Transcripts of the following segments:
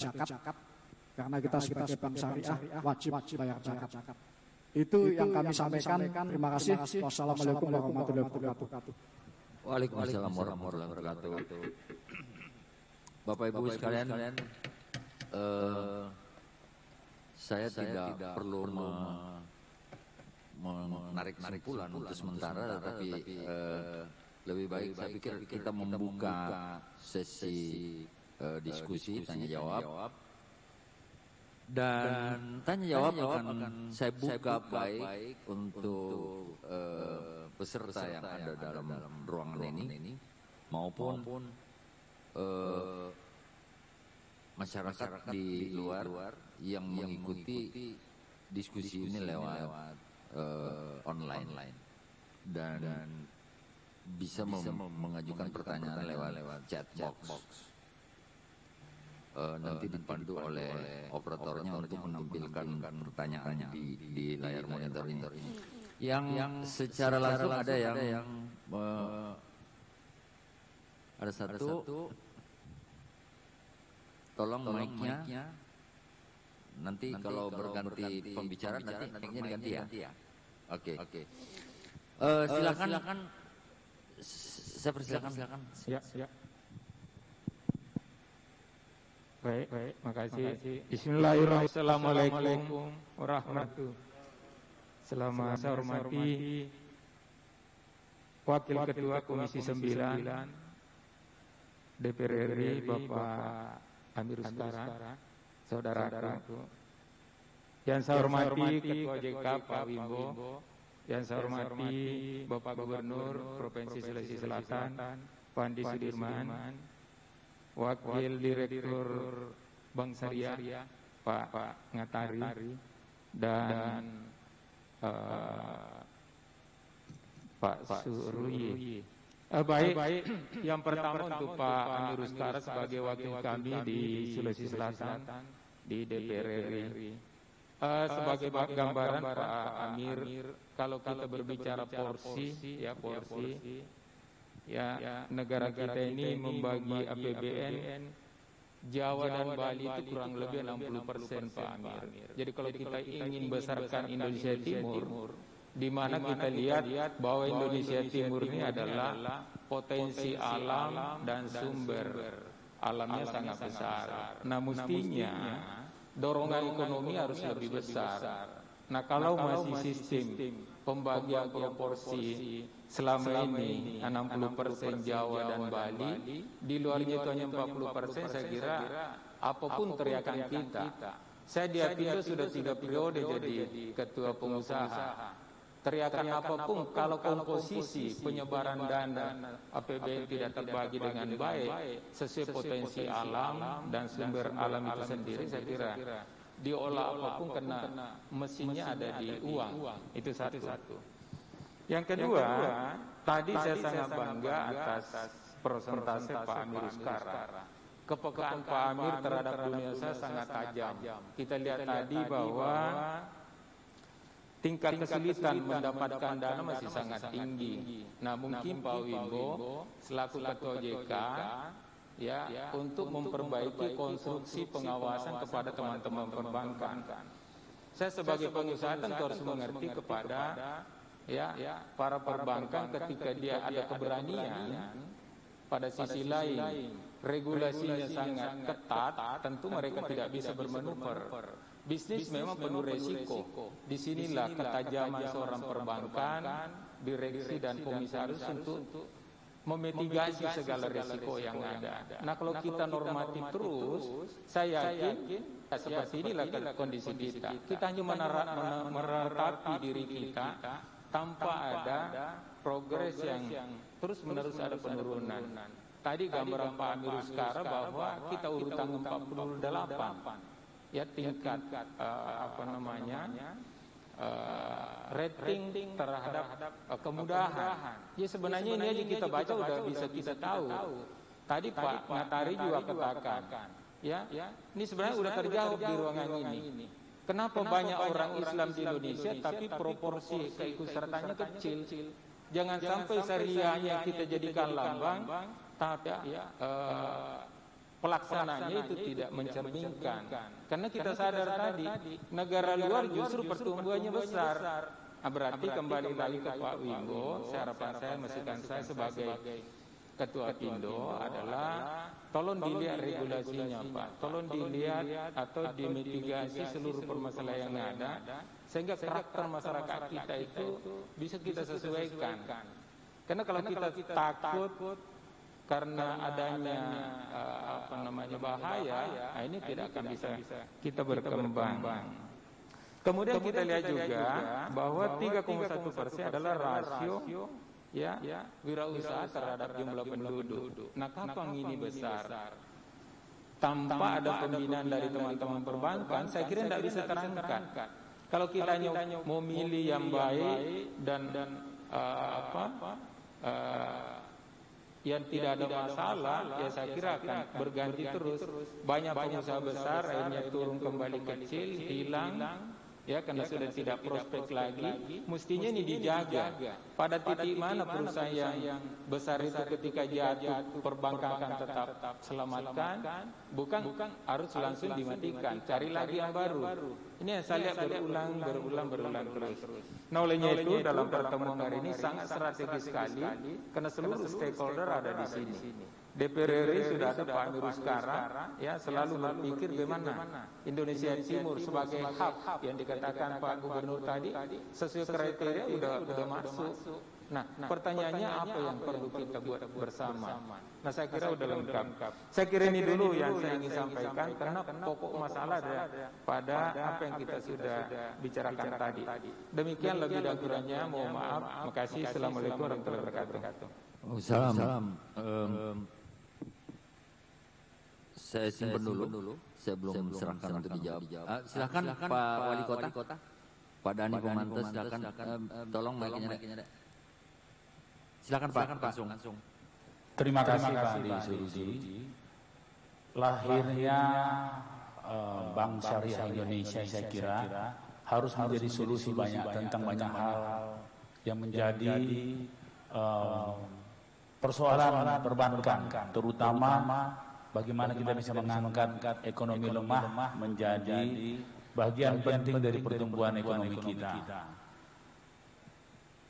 zakat, karena kita sebagai bank syariah wajib bayar zakat. Itu yang kami sampaikan. Terima kasih. Wassalamualaikum warahmatullahi wabarakatuh. Waalaikumsalam warahmatullahi wabarakatuh. Bapak Ibu sekalian, saya tidak perlu menarik kesimpulan untuk sementara, tapi lebih baik saya pikir kita membuka sesi diskusi tanya jawab. Dan tanya jawab akan saya buka baik untuk peserta yang ada dalam ruangan ini maupun masyarakat di luar yang mengikuti diskusi ini lewat online dan bisa mengajukan pertanyaan lewat chat box. Nanti dipandu oleh operatornya untuk menampilkan pertanyaan di layar monitor ini. Yang secara langsung ada yang ada satu. Tolong mic-nya. Nanti kalau berganti pembicara nanti mic-nya diganti ya. Oke. Silakan. Saya persilakan. Ya. Baik, makasih. Bismillahirrahmanirrahim. Assalamualaikum warahmatullahi wabarakatuh. Selamat saya hormati Wakil Ketua Komisi 9 DPR RI Bapak Amir Uskara, saudaraku. Yang saya hormati Ketua JK Pak Wimbo, yang saya hormati Bapak Gubernur Provinsi Sulawesi Selatan Pak Andi Sudirman, Wakil Direktur Bank Syariah Pak Ngatari, dan Pak Surui. Baik, yang pertama untuk Pak Amir Uskara sebagai wakil kami di Sulawesi Selatan di DPR RI. Sebagai gambaran Pak Amir, kalau kita berbicara porsi, negara kita ini membagi APBN Jawa dan Bali itu kurang lebih 60% Pak Amir. Jadi kalau kita ingin besarkan Indonesia Timur, di mana kita lihat bahwa Indonesia Timur ini adalah potensi alam dan sumber alamnya sangat besar. Nah, mestinya dorongan ekonomi harus lebih besar. Nah, kalau masih sistem pembagian proporsi selama ini 60% Jawa dan Bali, di luarnya itu hanya 40%, saya kira apapun teriakan kita. Saya di Apindo sudah 3 periode jadi ketua pengusaha. Teriakan apapun, kalau komposisi penyebaran dana APBN tidak terbagi dengan baik sesuai potensi alam dan sumber alam itu sendiri, saya kira diolah apapun kena mesinnya ada di uang. Itu satu. Yang kedua, tadi saya sangat bangga atas persentase Pak Amir Uskara. Kepekaan Pak Amir terhadap dunia saya sangat tajam. Kita lihat tadi bahwa tingkat kesulitan mendapatkan dana masih sangat tinggi. Nah, mungkin Pak Wimbo selaku Ketua JK untuk memperbaiki konstruksi pengawasan kepada teman-teman perbankan. Saya sebagai pengusaha tentu harus mengerti kepada para perbankan ketika dia ada keberanian, pada sisi lain regulasinya sangat ketat, tentu mereka tidak bisa bermanuver. Bisnis memang penuh resiko. Disinilah ketajaman seorang perbankan, direksi dan komisaris untuk memitigasi segala resiko yang ada. Nah, kalau kita normatif terus, saya yakin seperti inilah kondisi kita. Kita hanya meratapi diri kita tanpa ada progres yang terus-menerus ada penurunan. Tadi gambaran Pak Amir Uskara bahwa kita urutan 48. Tingkat rating terhadap kemudahan. Ya, sebenarnya ini aja kita baca udah bisa kita tahu. Tadi Pak Ngatari juga katakan, ini sebenarnya udah terjawab di ruangan ini. Kenapa banyak orang Islam di Indonesia tapi proporsi keikutsertaannya kecil? Jangan sampai syariahnya kita jadikan lambang, tapi pelaksananya itu tidak mencerminkan. Karena kita sadar tadi, negara luar justru pertumbuhannya besar. Berarti kembali lagi ke Pak Wimbo, harapan saya, masukan saya sebagai Ketua Pindo adalah tolong dilihat regulasinya Pak, tolong dilihat atau dimitigasi seluruh permasalahan yang ada, sehingga karakter masyarakat kita itu bisa kita sesuaikan. Karena kalau kita takut karena adanya bahaya, ini tidak akan bisa kita berkembang. Kemudian kita lihat juga bahwa 3,1% adalah rasio wirausaha terhadap jumlah penduduk. Nah, kapan ini besar? Tanpa ada pembinaan dari teman-teman perbankan, saya kira tidak bisa terangkat. Kalau kita mau milih yang baik dan yang tidak ada masalah, ya saya kira akan berganti terus. Banyak pengusaha besar akhirnya turun kembali kecil, hilang. Ya, karena sudah tidak prospek lagi, mestinya ini dijaga. Pada titik mana perusahaan yang besar itu ketika jatuh, perbankan akan tetap selamatkan, bukan harus langsung dimatikan, cari lagi yang baru. Ini yang saya lihat berulang terus. Nah, olehnya itu dalam pertemuan hari ini sangat strategis sekali, karena seluruh stakeholder ada di sini. DPR RI sudah ada Pak Amirul sekarang, ya selalu berpikir bagaimana Indonesia Timur sebagai hub yang dikatakan Pak Gubernur tadi sesuai kriteria udah masuk. Nah, pertanyaannya apa yang perlu kita buat bersama? Nah, saya kira udah lengkap. Saya kira ini dulu yang saya ingin sampaikan, karena pokok masalah ada pada apa yang kita sudah bicarakan tadi. Demikian lebih dan kurangnya, mohon maaf. Makasih. Assalamualaikum warahmatullahi wabarakatuh. Salam. Saya simpan dulu. Saya belum serahkan untuk dijawab. Silakan Pak Wali Kota. Pak Dhani Pomanto, silakan. Tolong mic-nya. Silakan Pak, langsung. Terima kasih Pak Andi Surudi. Lahirnya Bank Syariah Indonesia saya kira harus menjadi solusi tentang banyak hal yang menjadi persoalan perbankan, terutama bagaimana kita bisa mengangkat ekonomi lemah menjadi bagian penting dari pertumbuhan ekonomi kita.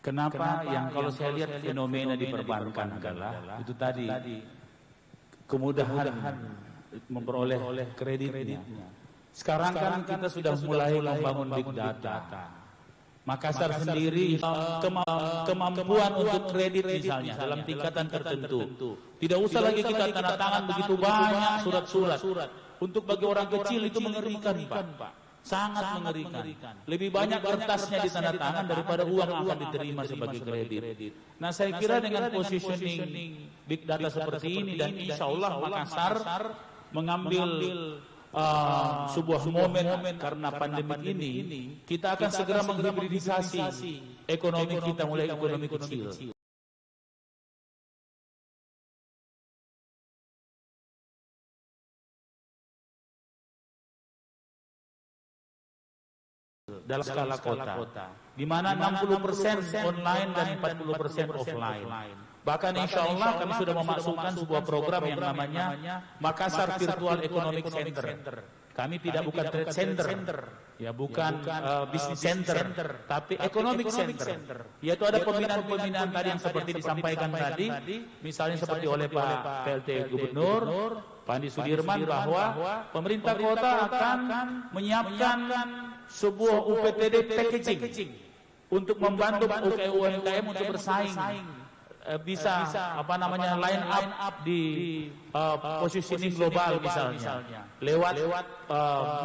Kenapa? Yang kalau saya lihat fenomena di perbankan adalah itu tadi, kemudahan memperoleh kreditnya. Sekarang kan kita sudah mulai membangun big data. Makassar sendiri kemampuan untuk kredit misalnya dalam tingkatan tertentu. Tidak usah lagi kita tanda tangan begitu banyak surat-surat. Untuk bagi orang kecil itu mengerikan Pak. Sangat mengerikan. Lebih banyak kertasnya ditanda tangan daripada uang yang akan diterima sebagai kredit. Nah, saya kira dengan positioning big data seperti ini, dan insya Allah Makassar mengambil sebuah momen karena pandemi ini, kita akan segera menghibridisasi ekonomi kita mulai ekonomi kecil. Dalam skala kota, di mana 60% online dan 40% offline. Bahkan insya Allah kami sudah memasukkan sebuah program yang namanya Makassar Virtual Economic Center. Kami bukan trade center, ya bukan business center, tapi economic center. Yaitu ada pembinaan-pembinaan tadi yang seperti disampaikan tadi, misalnya seperti oleh Pak PLT Gubernur, Pak Andi Sudirman, bahwa pemerintah kota akan menyiapkan sebuah UPTD packaging untuk membantu UMKM untuk bersaing, bisa line up di positioning global misalnya lewat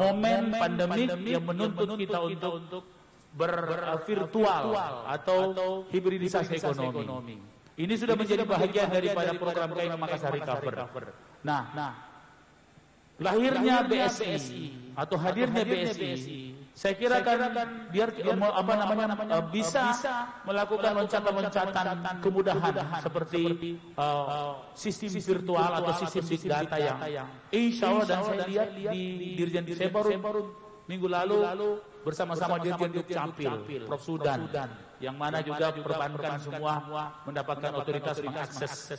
momen pandemik yang menuntut kita untuk bervirtual atau hibridisasi ekonomi. Ini sudah menjadi bahagian daripada program KM Makassar Recover. Nah, lahirnya BSI atau hadirnya BSI, saya kira kan biar bisa melakukan loncatan-loncatan kemudahan seperti sistem virtual atau sistem big data yang insya Allah, dan saya lihat di Dirjen, saya baru minggu lalu bersama-sama Dirjen Dukcapil, Prof. Sudan, yang mana juga perbankan semua mendapatkan otoritas mengakses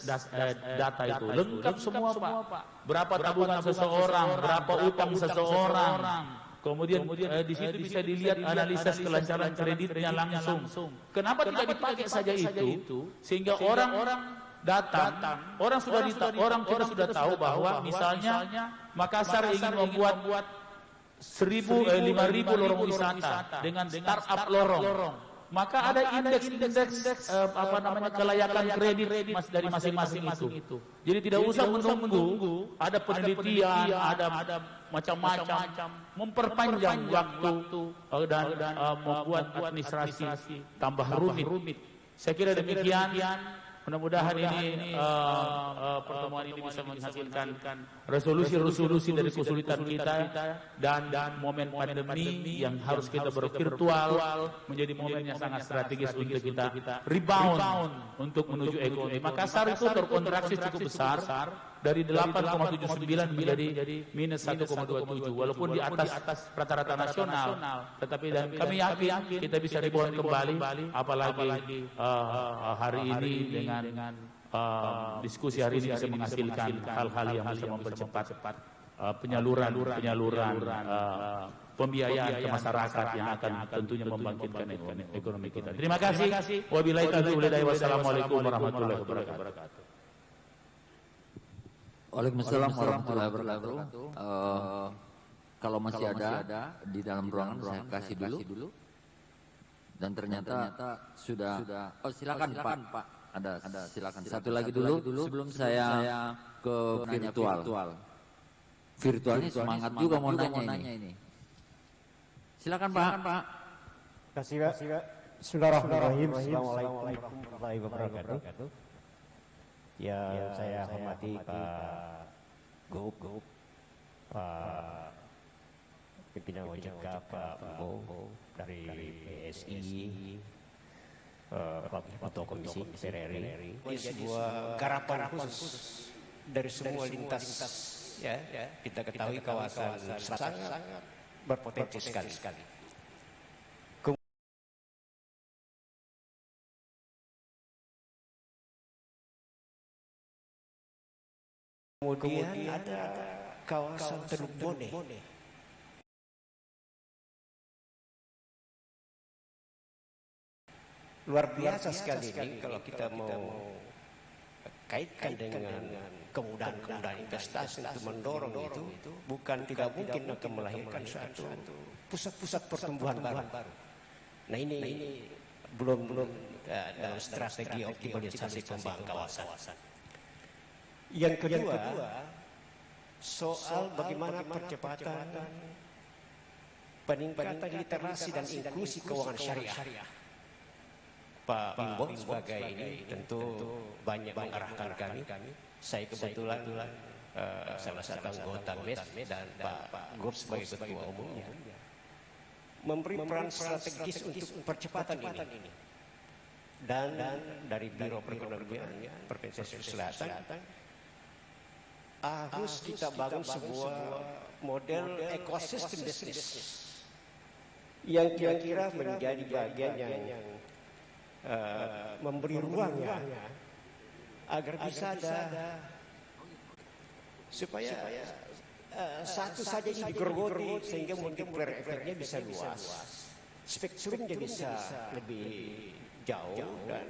data itu. Lengkap semua Pak. Berapa tabungan seseorang, berapa utang seseorang. Kemudian di situ bisa dilihat analisis kelancaran kreditnya langsung. Kenapa tidak dipakai saja itu? Sehingga orang datang, kita sudah tahu bahwa misalnya Makassar ingin membuat 5.000 lorong wisata dengan startup lorong. Maka ada indeks kelayakan kredit dari masing-masing itu. Jadi tidak usah menunggu ada penelitian, ada macam-macam, memperpanjang waktu dan membuat administrasi tambah rumit. Saya kira demikian. Mudah-mudahan ini pertemuan ini bisa menghasilkan resolusi dari kesulitan kita dan momen pandemi yang harus kita bervirtual menjadi momen yang sangat strategis untuk kita rebound untuk menuju ekonomi. Makassar itu terkontraksi cukup besar dari 8,79 menjadi minus 1,27 walaupun di atas rata-rata nasional, tetapi dan kami yakin kita bisa rebound kembali apalagi hari ini dengan diskusi hari ini bisa menghasilkan hal-hal yang bisa mempercepat penyaluran pembiayaan ke masyarakat yang akan tentunya membangkitkan ekonomi kita. Terima kasih. Wabillahi taufiq. Wassalamualaikum warahmatullahi wabarakatuh. Waalaikumsalam warahmatullahi wabarakatuh. Kalau masih ada di dalam ruangan saya kasih dulu. Dan ternyata sudah. Oh silakan Pak. Ada silakan. Satu lagi dulu sebelum saya ke virtual. Virtual ini semangat juga mau nanya ini. Silakan Pak. Terima kasih Pak. Bismillahirrahmanirrahim. Assalamualaikum warahmatullahi wabarakatuh. Yang saya hormati Pak Gup, Pak Pimpinan OJK, Pak Bowo dari PSI, Pak Ketua Komisi DPR RI. Ini sebuah garapan khusus dari semua lintas. Ya, kita ketahui kawasan sangat berpotensi sekali. Kemudian ada kawasan Teluk Bone. Luar biasa sekali ini kalau kita mau kaitkan dengan kemudahan investasi untuk mendorong itu, bukan tidak mungkin akan melahirkan suatu pusat-pusat pertumbuhan baru. Nah ini belum dalam strategi optimalisasi pembangunan kawasan. Yang kedua, soal bagaimana percepatan peningkatan literasi dan inklusi keuangan syariah. Pak Bimbo sebagai ini tentu banyak mengarahkan kami. Saya kebetulan salah satu anggota MES dan Pak Gop sebagai ketua umumnya memberi peran strategis untuk percepatan ini. Dan dari Biro Perekonomian Provinsi Sulawesi Selatan harus kita bangun sebuah model ekosistem bisnis yang kira-kira menjadi bagian yang memberi ruangnya agar bisa ada supaya satu saja ini digerogoti sehingga multiplier efeknya bisa luas, spektrumnya bisa lebih jauh dan